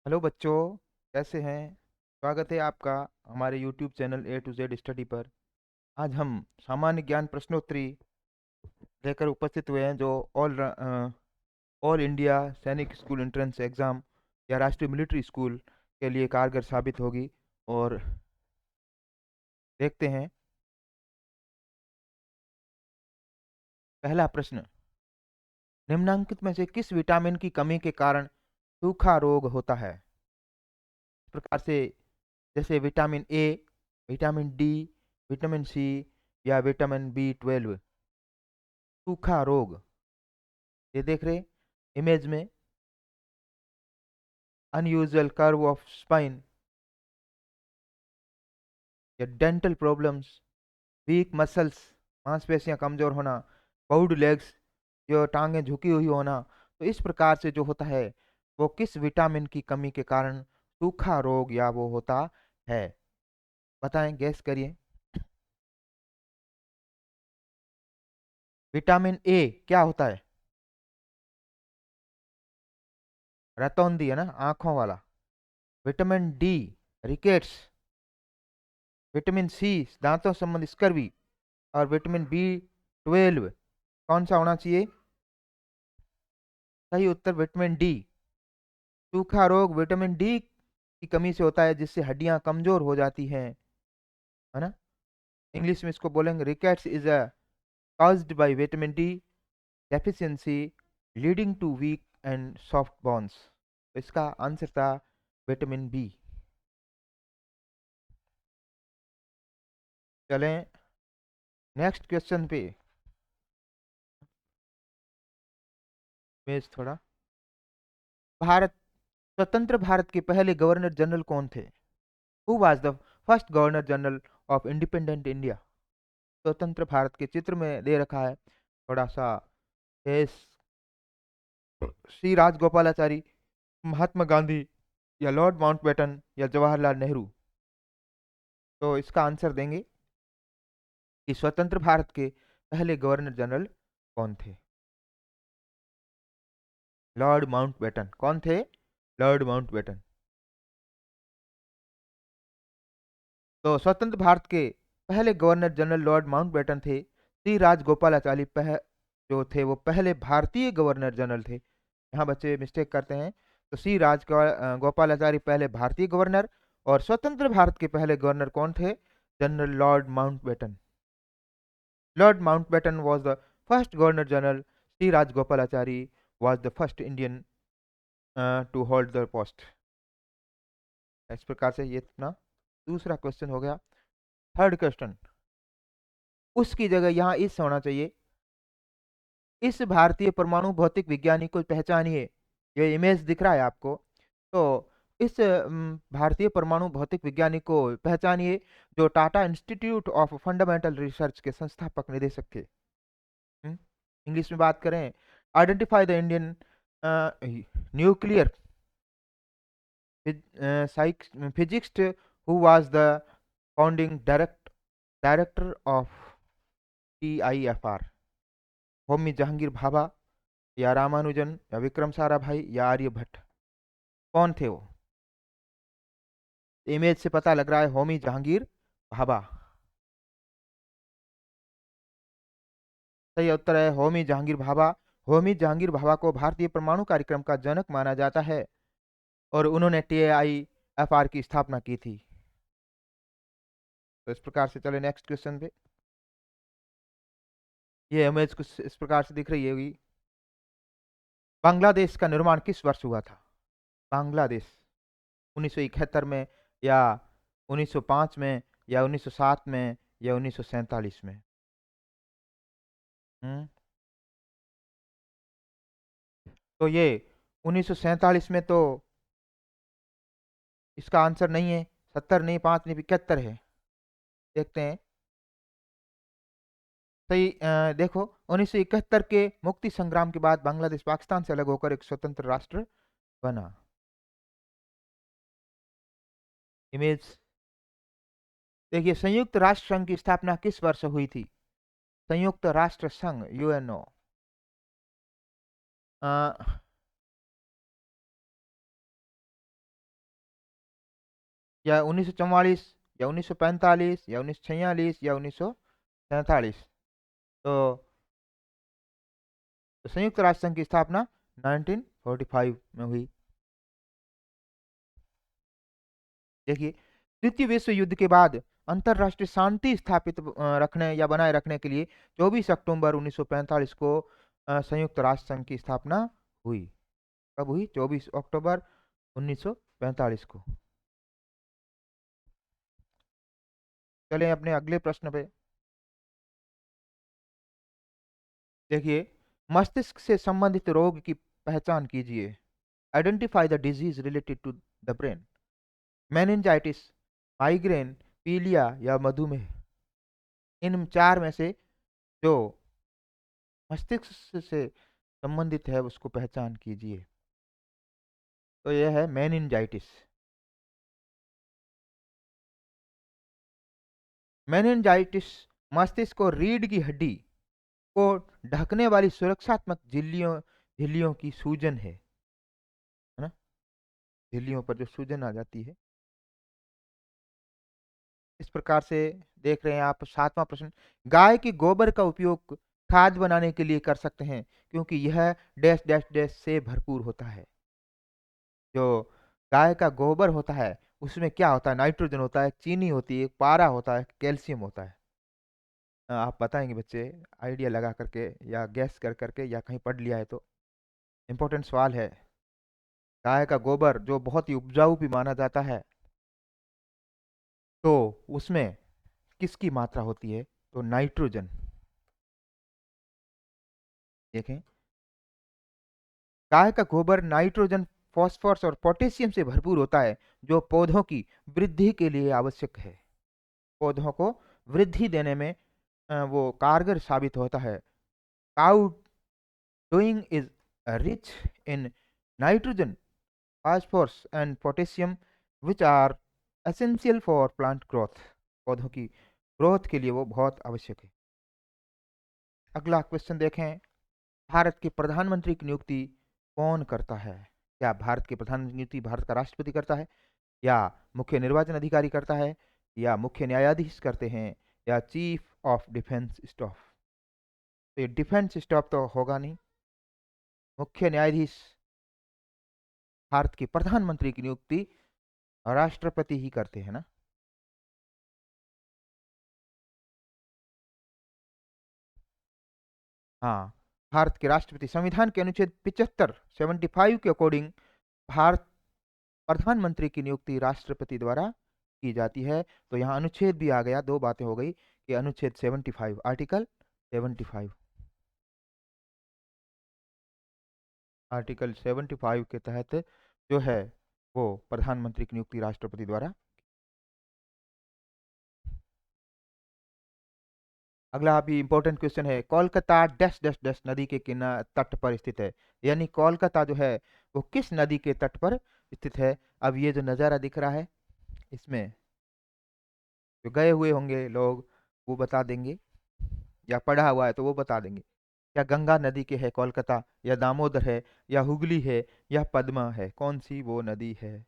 Hello बच्चों, कैसे हैं। स्वागत है आपका हमारे YouTube channel A to Z study पर। आज हम सामान्य ज्ञान प्रश्नोत्तरी लेकर उपस्थित हुए हैं जो ऑल इंडिया सैनिक स्कूल एंट्रेंस एग्ज़ाम या राष्ट्रीय मिलिट्री स्कूल के लिए कारगर साबित होगी। और देखते हैं पहला प्रश्न। निम्नलिखित में से किस विटामिन की कमी के कारण सूखा रोग होता है। इस प्रकार से जैसे vitamin A, vitamin D, vitamin C या विटामिन बी 12। सूखा रोग, ये देख रहे इमेज में, अनयूजुअल कर्व ऑफ स्पाइन या डेंटल प्रॉब्लम्स, वीक मसल्स, मांसपेशियां कमजोर होना, बाउड लेग्स, जो टांगें झुकी हुई होना। तो इस प्रकार से जो होता है वो किस विटामिन की कमी के कारण सूखा रोग या वो होता है। बताएं, गैस करिए। विटामिन ए क्या होता है? रतौंधी है ना, आंखों वाला। Vitamin D rickets, vitamin C दांतों संबंधी स्कर्वी, और विटामिन बी 12 कौन सा होना चाहिए? सही उत्तर विटामिन डी। सूखा रोग विटामिन डी की कमी से होता है जिससे हड्डियां कमजोर हो जाती हैं, है ना। इंग्लिश में इसको बोलेंगे rickets is a caused by vitamin D deficiency leading to weak and soft bones। तो इसका आंसर था विटामिन बी। चलें नेक्स्ट क्वेश्चन पे। मेज थोड़ा। भारत स्वतंत्र भारत के पहले गवर्नर जनरल कौन थे? Who was the first governor general of independent India? स्वतंत्र भारत के चित्र में दे रखा है थोड़ा सा। एस श्री राजगोपालाचारी, महात्मा गांधी, या लॉर्ड माउंटबेटन, या जवाहरलाल नेहरू। तो इसका आंसर देंगे कि स्वतंत्र भारत के पहले गवर्नर जनरल कौन थे? Lord Mountbatten. कौन थे? Lord Mountbatten. तो स्वतंत्र भारत के पहले गवर्नर जनरल लॉर्ड माउंटबेटन थे। श्री राजगोपालाचारी जो थे वो पहले भारतीय गवर्नर जनरल थे। यहाँ बच्चे मिस्टेक करते हैं। तो श्री गोपालाचारी पहले भारतीय गवर्नर, और स्वतंत्र भारत के पहले गवर्नर कौन थे? General Lord Mountbatten. Lord Mountbatten was the first governor general. Sri Rajgopalachari was the first Indian to hold the post। इस प्रकार से ये अपना दूसरा क्वेश्चन हो गया। थर्ड क्वेश्चन, उसकी जगह यहाँ इस होना चाहिए। इस भारतीय परमाणु भौतिक विज्ञानी को पहचानिए। ये इमेज दिख रहा है आपको। तो इस भारतीय परमाणु भौतिक विज्ञानी को पहचानिए जो Tata Institute of Fundamental Research के संस्थापक निदेशक थे। इंग्लिश में बात करें, identify the Indian nuclear physicist who was the founding director of TIFR। Homi Jehangir Bhabha, या रामानुजन, या विक्रम साराभाई, या आर्यभट्ट। कौन थे वो? इमेज से पता लग रहा है होमी जहांगीर भाभा। सही उत्तर है होमी जहांगीर भाभा। होमी जहांगीर भाभा को भारतीय परमाणु कार्यक्रम का जनक माना जाता है और उन्होंने TIFR की स्थापना की थी। तो इस प्रकार से चले नेक्स्ट क्वेश्चन पे। ये इमेज कुछ इस प्रकार से दिख रही होगी। बांग्लादेश का निर्माण किस वर्ष हुआ था? बांग्लादेश 1971 में, या 1905 में, या 1907 में, या 1947 में? हम्म तो ये 1947 में तो इसका आंसर नहीं है। 70 नहीं, 5 नहीं, 75 है। देखते हैं। सही देखो, 1971 के मुक्ति संग्राम के बाद बांग्लादेश पाकिस्तान से अलग होकर एक स्वतंत्र राष्ट्र बना। इमेज देखिए, संयुक्त राष्ट्र संघ की स्थापना किस वर्ष हुई थी? संयुक्त राष्ट्र संघ UNO या 1944 या 1945 या 1946 या 1947? तो संयुक्त राष्ट्र संघ की स्थापना 1945 में हुई। देखिए, द्वितीय विश्व युद्ध के बाद अंतरराष्ट्रीय शांति स्थापित रखने या बनाए रखने के लिए 24 अक्टूबर 1945 को संयुक्त राष्ट्र संघ की स्थापना हुई। कब हुई? 24 अक्टूबर 1945 को। चलें अपने अगले प्रश्न पे। देखिए, मस्तिष्क से संबंधित रोग की पहचान कीजिए। Identify the disease related to the brain. Meningitis, migraine, पीलिया या मधुमेह? इन चार में से जो मस्तिष्क से संबंधित है उसको पहचान कीजिए। तो यह है मेनिंजाइटिस। मेनिंजाइटिस मस्तिष्क और रीढ़ की हड्डी को ढकने वाली सुरक्षात्मक झिल्लियों झिल्लियों की सूजन है ना? झिल्लियों पर जो सूजन आ जाती है, इस प्रकार से देख रहे हैं आप। सातवां प्रश्न, गाय के गोबर का उपयोग खाद बनाने के लिए कर सकते हैं क्योंकि यह डैश डैश डैश से भरपूर होता है। जो गाय का गोबर होता है उसमें क्या होता है? नाइट्रोजन होता है, चीनी होती है, पारा होता है, कैल्शियम होता है। आप बताएंगे बच्चे आइडिया लगा करके या गैस कर करके, या कहीं पढ़ लिया है तो? इम्पोर्टेंट सवाल है। गाय का गोबर जो बहुत ही उपजाऊ भी माना जाता है, तो उसमें किसकी मात्रा होती है? तो नाइट्रोजन। देखें, गाय का गोबर नाइट्रोजन, फास्फोरस और पोटेशियम से भरपूर होता है जो पौधों की वृद्धि के लिए आवश्यक है। पौधों को वृद्धि देने में वो कारगर साबित होता है। Cow dung is rich in nitrogen, phosphorus and potassium which are essential for plant growth. पौधों की ग्रोथ के लिए वो बहुत आवश्यक है। अगला क्वेश्चन देखें, भारत के प्रधानमंत्री की नियुक्ति कौन करता है? क्या भारत के प्रधानमंत्री की नियुक्ति भारत का राष्ट्रपति करता है, या मुख्य निर्वाचन अधिकारी करता है, या मुख्य न्यायाधीश करते हैं, या चीफ ऑफ डिफेंस स्टाफ? तो ये डिफेंस स्टाफ तो होगा नहीं। मुख्य न्यायाधीश, भारत के प्रधानमंत्री की नियुक्ति राष्ट्रपति ही करते हैं ना? हाँ, भारत के राष्ट्रपति संविधान के अनुच्छेद 75 के अकॉर्डिंग भारत प्रधानमंत्री की नियुक्ति राष्ट्रपति द्वारा की जाती है। तो यहाँ अनुच्छेद भी आ गया, दो बातें हो गई कि अनुच्छेद 75, आर्टिकल 75, आर्टिकल 75 के तहत जो है वो प्रधानमंत्री की नियुक्ति राष्ट्रपति द्वारा। अगला भी इंपॉर्टेंट क्वेश्चन है, कोलकाता डैश डैश डैश नदी के किनारे तट पर स्थित है। यानी कोलकाता जो है वो किस नदी के तट पर स्थित है? अब ये जो नज़ारा दिख रहा है, इसमें जो गए हुए होंगे लोग वो बता देंगे, या पढ़ा हुआ है तो वो बता देंगे। क्या गंगा नदी के है कोलकाता, या दामोदर है, या हुगली है, या पद्मा है? कौन सी वो नदी है?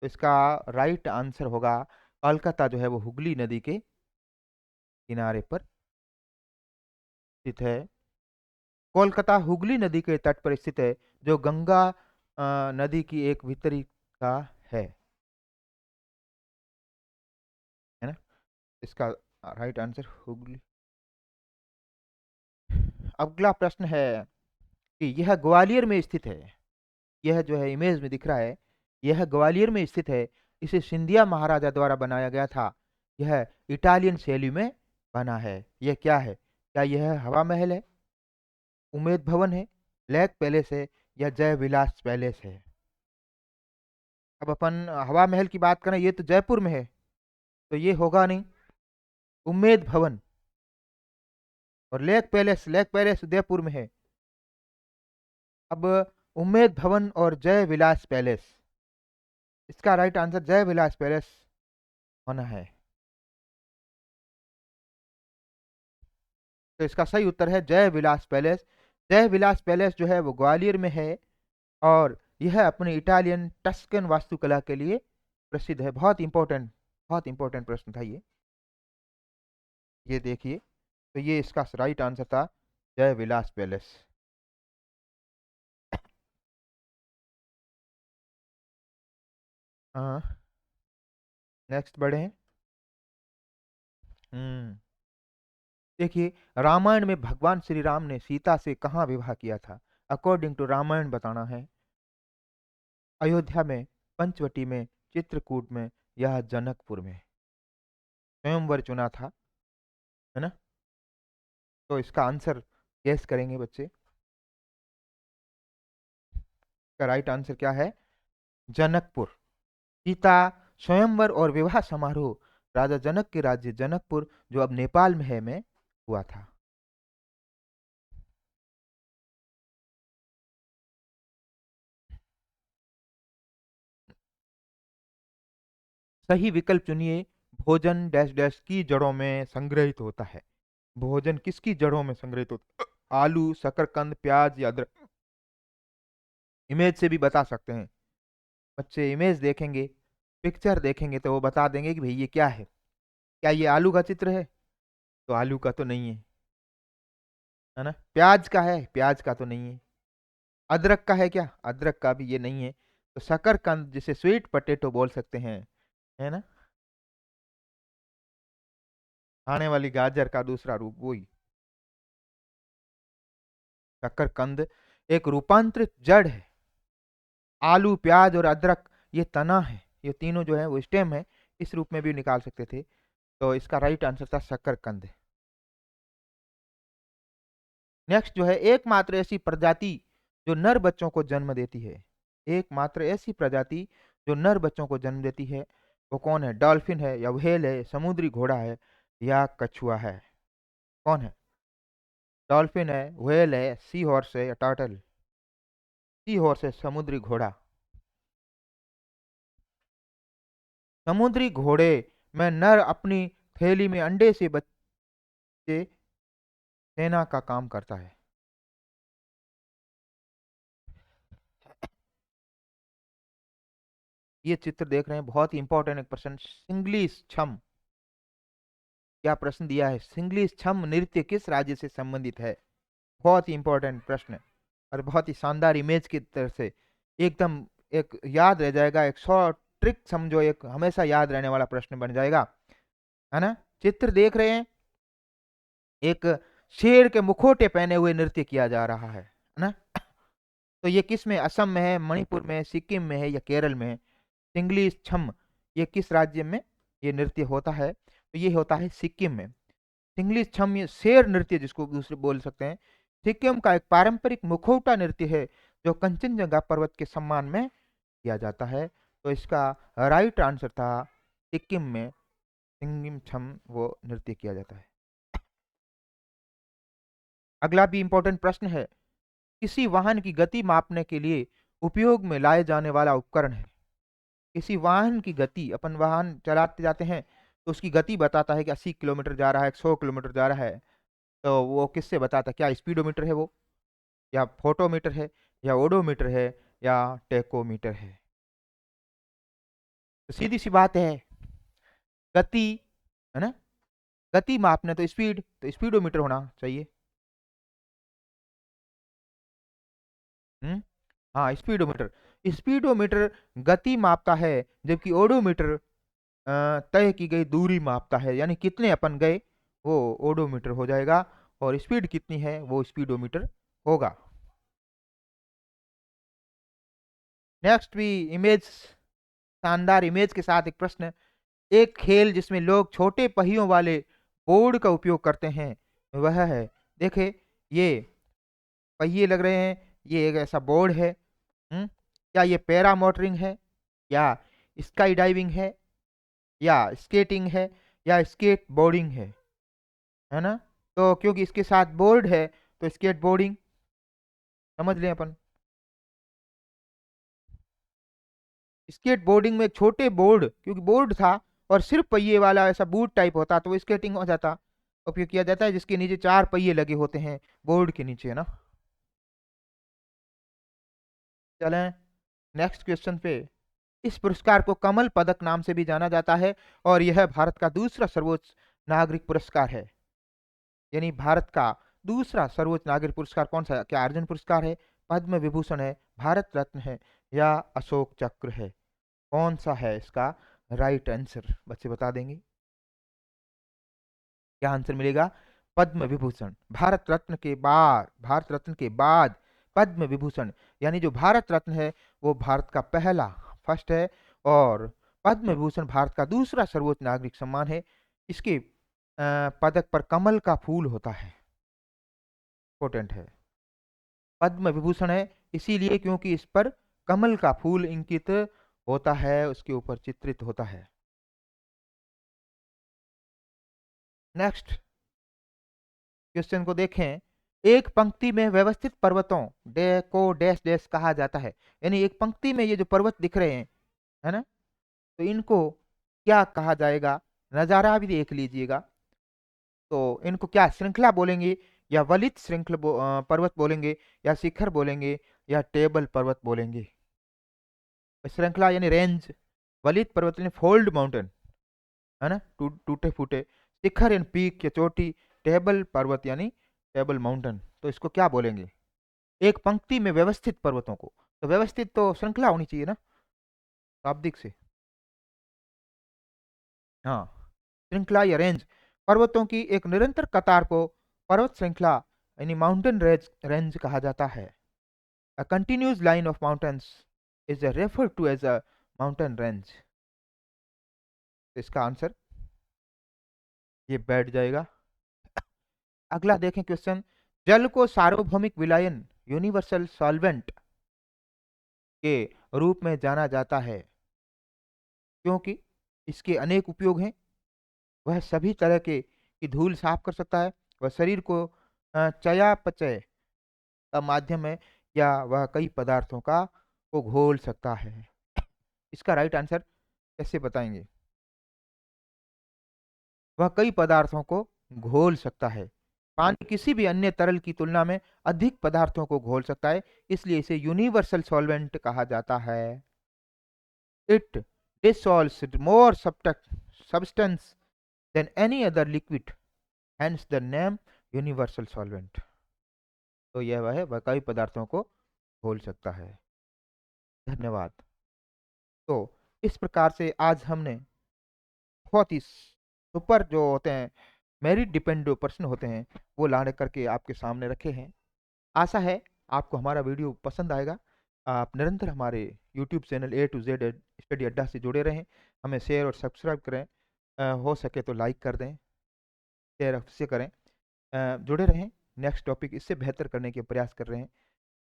तो इसका राइट आंसर होगा कोलकाता जो है वो हुगली नदी के किनारे पर स्थित है। कोलकाता हुगली नदी के तट पर स्थित है, जो गंगा नदी की एक वितरिका है ना? इसका राइट आंसर हुगली। अगला प्रश्न है कि यह ग्वालियर में स्थित है। यह जो है इमेज में दिख रहा है, यह ग्वालियर में स्थित है। इसे सिंधिया महाराजा द्वारा बनाया गया था। यह इटालियन शैली में बना है। यह क्या है? क्या यह हवा महल है, उमेद भवन है, लेक पैलेस है, या जय विलास पैलेस है? अब अपन हवा महल की बात करें, ये तो जयपुर में है, तो ये होगा नहीं। उम्मेद भवन और lake palace, lake palace Udaipur में है। अब उम्मेद भवन और जय विलास पैलेस, इसका right answer Jai Vilas palace होना है। तो इसका सही उत्तर है जय विलास पैलेस। जय विलास पैलेस जो है वो ग्वालियर में है, और यह अपनी इटालियन टस्कन वास्तुकला के लिए प्रसिद्ध है? बहुत इंपॉर्टेंट प्रश्न था ये देखिए। तो ये इसका राइट आंसर था जय विलास पैलेस। हाँ, नेक्स्ट बढ़े हैं। हम्म देखिए, रामायण में भगवान श्री राम ने सीता से कहाँ विवाह किया था? अकॉर्डिंग टू रामायण बताना है। अयोध्या में, पंचवटी में, चित्रकूट में, या जनकपुर में? स्वयंवर चुना था, है ना? तो इसका आंसर गेस करेंगे बच्चे। इसका राइट आंसर क्या है? जनकपुर। सीता स्वयंवर और विवाह समारोह राजा जनक के राज्य जनकपुर, जो अब नेपाल में है, में हुआ था। सही विकल्प चुनिए। भोजन डैश डैश की जड़ों में संग्रहित होता है। भोजन किसकी जड़ों में संग्रहित होता है? आलू, शकरकंद, प्याज या अदरक? इमेज से भी बता सकते हैं बच्चे। इमेज देखेंगे, पिक्चर देखेंगे तो वो बता देंगे कि भाई ये क्या है। क्या ये आलू का चित्र है? तो आलू का तो नहीं है ना? प्याज का है? प्याज का तो नहीं है। अदरक का है क्या? अदरक का भी ये नहीं है। तो शकरकंद, जिसे स्वीट पोटैटो बोल सकते हैं, है ना? खाने वाली गाजर का दूसरा रूप वही। शकरकंद एक रूपांतरित जड़ है। आलू, प्याज और अदरक ये तना है। ये तीनों जो है वो स्टेम है। इस रूप में भी निकाल सकते थे। तो इसका राइट आंसर था शकरकंद। नेक्स्ट जो है, एकमात्र ऐसी प्रजाति जो नर बच्चों को जन्म देती है। एकमात्र ऐसी प्रजाति जो नर बच्चों को जन्म देती है, वो कौन है? डॉल्फिन है, या व्हेल है, समुद्री घोड़ा है, या कछुआ है? कौन है? डॉल्फिन है, व्हेल है, सी हॉर्स है, या टर्टल? सी हॉर्स है, समुद्री घोड़ा। समुद्री घोड़े में नर अपनी थैली में अंडे से बच्चे सेना का काम करता है। ये चित्र देख रहे हैं, बहुत ही इंपॉर्टेंट एक प्रश्न। सिंगलिश छम, क्या प्रश्न दिया है? सिंगलिश छम नृत्य किस राज्य से संबंधित है? बहुत ही इंपॉर्टेंट प्रश्न है, और बहुत ही शानदार इमेज की तरह से एकदम एक याद रह जाएगा। एक शॉर्ट ट्रिक समझो, एक हमेशा याद रहने वाला प्रश्न बन जाएगा, है ना? चित्र देख रहे हैं, एक शेर के मुखोटे पहने हुए नृत्य किया जा रहा है ना? तो ये किस में? असम में है, मणिपुर में है, सिक्किम में है, या केरल में है? सिंगली छम ये किस राज्य में ये नृत्य होता है? तो ये होता है सिक्किम में। सिंगली छम ये शेर नृत्य जिसको दूसरे बोल सकते हैं, सिक्किम का एक पारंपरिक मुखौटा नृत्य है, जो कंचनजंगा पर्वत के सम्मान में किया जाता है। तो इसका राइट आंसर था सिक्किम में सिंगिम छम वो नृत्य किया जाता है। अगला भी इंपॉर्टेंट प्रश्न है। किसी वाहन की गति मापने के लिए उपयोग में लाए जाने वाला उपकरण है। किसी वाहन की गति, अपन वाहन चलाते जाते हैं तो उसकी गति बताता है कि 80 किलोमीटर जा रहा है, 100 किलोमीटर जा रहा है। तो वो किससे बताता है? क्या स्पीडोमीटर है वो, या फोटोमीटर है, या ओडोमीटर है, या टेकोमीटर है? तो सीधी सी बात है, गति, है ना? गति मापने तो स्पीड, तो स्पीडोमीटर होना चाहिए। हम्म हाँ, स्पीडोमीटर। स्पीडोमीटर गति मापता है, जबकि ओडोमीटर तय की गई दूरी मापता है, यानी कितने अपन गए वो ओडोमीटर हो जाएगा, और स्पीड कितनी है वो स्पीडोमीटर होगा। नेक्स्ट भी इमेज, शानदार इमेज के साथ एक प्रश्न। एक खेल जिसमें लोग छोटे पहियों वाले बोर्ड का उपयोग करते हैं, वह है, देखे, ये पहिए लग रहे हैं, ये एक ऐसा बोर्ड है। क्या ये पैरा मोटरिंग है, या स्काई डाइविंग है, या स्केटिंग है, या स्केट बोर्डिंग है ना? तो क्योंकि इसके साथ बोर्ड है, तो स्केट बोर्डिंग समझ लें अपन। स्केट बोर्डिंग में एक छोटे बोर्ड, क्योंकि बोर्ड था और सिर्फ पहिए वाला ऐसा बूट टाइप होता, तो वो स्केटिंग हो जाता। उपयोग किया जाता है जिसके नीचे 4 पहिए लगे होते हैं बोर्ड के नीचे, है ना? चलें नेक्स्ट क्वेश्चन पे। इस पुरस्कार को कमल पदक नाम से भी जाना जाता है और यह भारत का दूसरा सर्वोच्च नागरिक पुरस्कार है। यानी भारत का दूसरा सर्वोच्च नागरिक पुरस्कार कौन सा है? क्या अर्जुन पुरस्कार है, पद्म विभूषण है, भारत रत्न है या अशोक चक्र है? कौन सा है इसका राइट आंसर? बच्चे बता देंगे क्या आंसर मिलेगा? पद्म विभूषण। भारत रत्न के बाद पद्म विभूषण, यानी जो भारत रत्न है वो भारत का पहला फर्स्ट है और पद्म विभूषण भारत का दूसरा सर्वोच्च नागरिक सम्मान है। इसके पदक पर कमल का फूल होता है, इंपॉर्टेंट है। पद्म विभूषण है इसीलिए क्योंकि इस पर कमल का फूल इंकित होता है, उसके ऊपर चित्रित होता है। नेक्स्ट क्वेश्चन को देखें। एक पंक्ति में व्यवस्थित पर्वतों डे को डैश डैश कहा जाता है। यानी एक पंक्ति में ये जो पर्वत दिख रहे हैं, है ना, तो इनको क्या कहा जाएगा? नजारा भी देख लीजिएगा। तो इनको क्या श्रृंखला बोलेंगे या वलित पर्वत बोलेंगे या शिखर बोलेंगे या टेबल पर्वत बोलेंगे? श्रृंखला यानी रेंज, वलित पर्वत यानी फोल्ड माउंटेन, है ना, टूटे फूटे, शिखर यानी पीक या चोटी, टेबल पर्वत यानी टेबल माउंटेन। तो इसको क्या बोलेंगे? एक पंक्ति में व्यवस्थित पर्वतों को, तो व्यवस्थित तो श्रृंखला होनी चाहिए ना, शाब्दिक से। हाँ, श्रृंखला या रेंज, पर्वतों की एक निरंतर कतार को पर्वत श्रृंखला यानी माउंटेन रेंज रेंज कहा जाता है। A continuous line of mountains is refer to as a mountain range. इसका आंसर ये बैठ जाएगा। अगला देखें क्वेश्चन। जल को सार्वभौमिक विलायन यूनिवर्सल सॉल्वेंट के रूप में जाना जाता है क्योंकि इसके अनेक उपयोग हैं। वह सभी तरह के की धूल साफ कर सकता है, वह शरीर को चयापचय का माध्यम है या वह कई पदार्थों का को घोल सकता है। इसका राइट आंसर कैसे बताएंगे? वह कई पदार्थों को घोल सकता है। पानी किसी भी अन्य तरल की तुलना में अधिक पदार्थों को घोल सकता है, इसलिए इसे यूनिवर्सल सॉल्वेंट कहा जाता है। It dissolves more substance than any other liquid, hence the name universal solvent। तो यह वह कई पदार्थों को घोल सकता है। धन्यवाद। तो इस प्रकार से आज हमने बहुत ही सुपर जो होते हैं, मेरिट डिपेंड जो प्रश्न होते हैं वो ला करके आपके सामने रखे हैं। आशा है आपको हमारा वीडियो पसंद आएगा। आप निरंतर हमारे YouTube channel A to Z study अड्डा से जुड़े रहें, हमें शेयर और सब्सक्राइब करें, हो सके तो लाइक कर दें, शेयर अवश्य करें, जुड़े रहें। नेक्स्ट टॉपिक इससे बेहतर करने के प्रयास कर रहे हैं।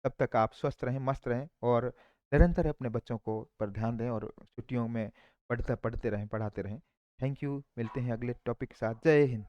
तब तक आप स्वस्थ रहें, मस्त रहें और निरंतर अपने बच्चों को पर ध्यान दें और छुट्टियों में पढ़ते रहें, पढ़ाते रहें। Thank you. मिलते हैं अगले टॉपिक के साथ। जय हिंद।